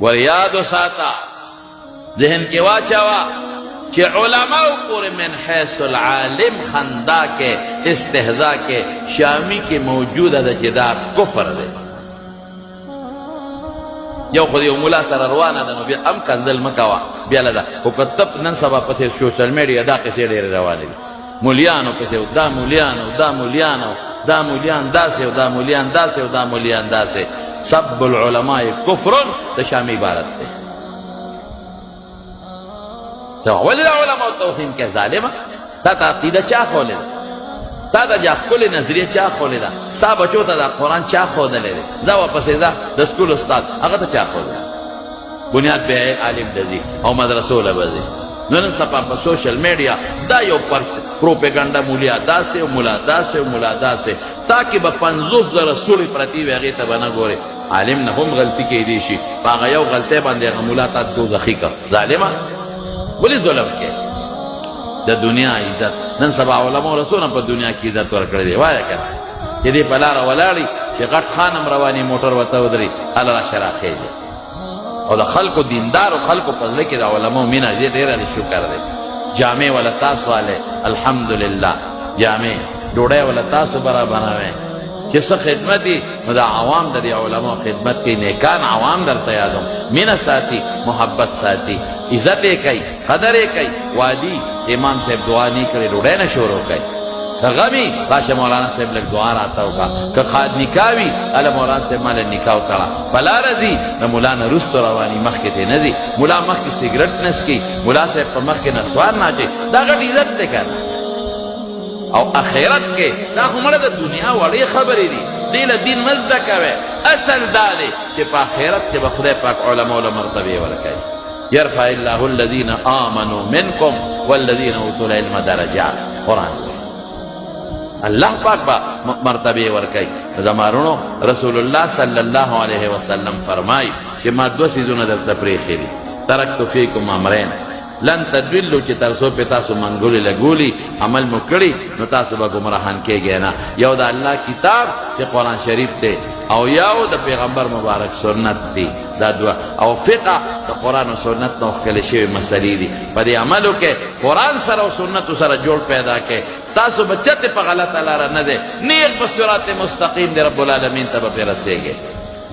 وریاد ساتا ذہن کے واچاوا کہ علماء پورے من حیث العالم خندا کے استہزا کے شامی کے موجود ہے جدا کفر دے یو خود یو مولا سر روانه ده نو بیا ام کنزل مکوا بیا لدا او کتب نن سبا پسې سوشل میډیا دا قصې ډېرې روانې دي مولیانو پسې دا مولیانو دا مولیانو دا مولیان داسې او دا مولیان داسې او دا مولیان داسې سب العلماء کفر د شامی عبارت دی تو ولې دا علماء توهین کې ظالمه تا ته عقیده چا ښوولې ده تا دا جا ښکلې نظریه چا ښوولې ده ستا بچو ته دا قرآن چا ښودلی دی ځه واپسې ځه د سکول استاد هغه ته چا ښودلی بنیاد به عالم ته ځي او مدرسو له به ځي نو نن سبا په سوشل میډیا دا یو پروپیګنډا مولیا داسې او ملا داسې او ملا داسې تاکې به 50,000 سوړې پرتې وي هغې ته به نه ګورې عالم نه هم غلطي کیدی شي په هغه یو غلطۍ باندې هغه ملا تا دوزخي کړه ظالمه ولې ظلم کوې د دنیا عزت نن سبا علماء رسونه په دنیا کې عزت ورکړی دی وایه که نه چې دې په لاره ولاړي چې غټ خان هم رواني موټر ورته ودري هله راشه راخېږي او د خلکو دیندارو خلکو په زړه کې د علماو مینه دې ډېره د شکر دی جامې وله تاسو والے الحمدلله جامې ډوډۍ وله تاسو برابروئ چې څه خدمت وي نو د عوام د دې علماو خدمت کوي نیکان عوام درته یادوم مینه ساتي محبت ساتي عزت یې کوي قدر یې کوي وادي امام صاحب دعا نه کړې ډوډۍ نه شروع کوي که غمی راشه مولانا صاحب لږ دعا راته وکړه که نکاح وي هله مولانا صاحب ما له نکاح وتړه په لاره ځي د ملا نه وروسته رواني مخکې ته نه ځي ملا مخکې سګرټ نه څکي ملا صاحب په مخکې نسوار نه اچوي دا غټ عزت دی که نه او اخرت کې دا خو مړه د دنیا وړې خبرې دي دې له دین مه زده کوئ اصل دا دی چې په آخرت کې به خدای پاک علماو له مرتبې ورکوي يرفع الله الذين آمنوا منكم والذين اوتوا العلم درجات قرآن اللہ پاک با مرتبه ورکی زمارونو رسول اللہ صلی اللہ علیہ وسلم فرمائی کہ ما دو سیزون در تپریخی دی ترکتو فیکم امرین لن تدویلو چی ترسو پی تاسو منگولی لگولی عمل مکڑی نو تاسو با گمراہان کے گینا یو دا اللہ کتاب چی قرآن شریف تے او یو دا پیغمبر مبارک سنت دی دا دعا او فقہ دا قرآن و سنت نو اخکل شوی مسئلی دی پا دی عملو کے قرآن سر و سنت سر جوڑ پیدا کے تاسو بچت پا غلط لارا ندے نیک بسورات مستقیم دی رب العالمین تبا پی رسے گے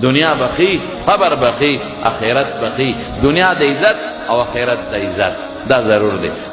دنیا بخی قبر بخی آخرت بخی دنیا دا عزت او آخرت دا عزت دا ضرور دے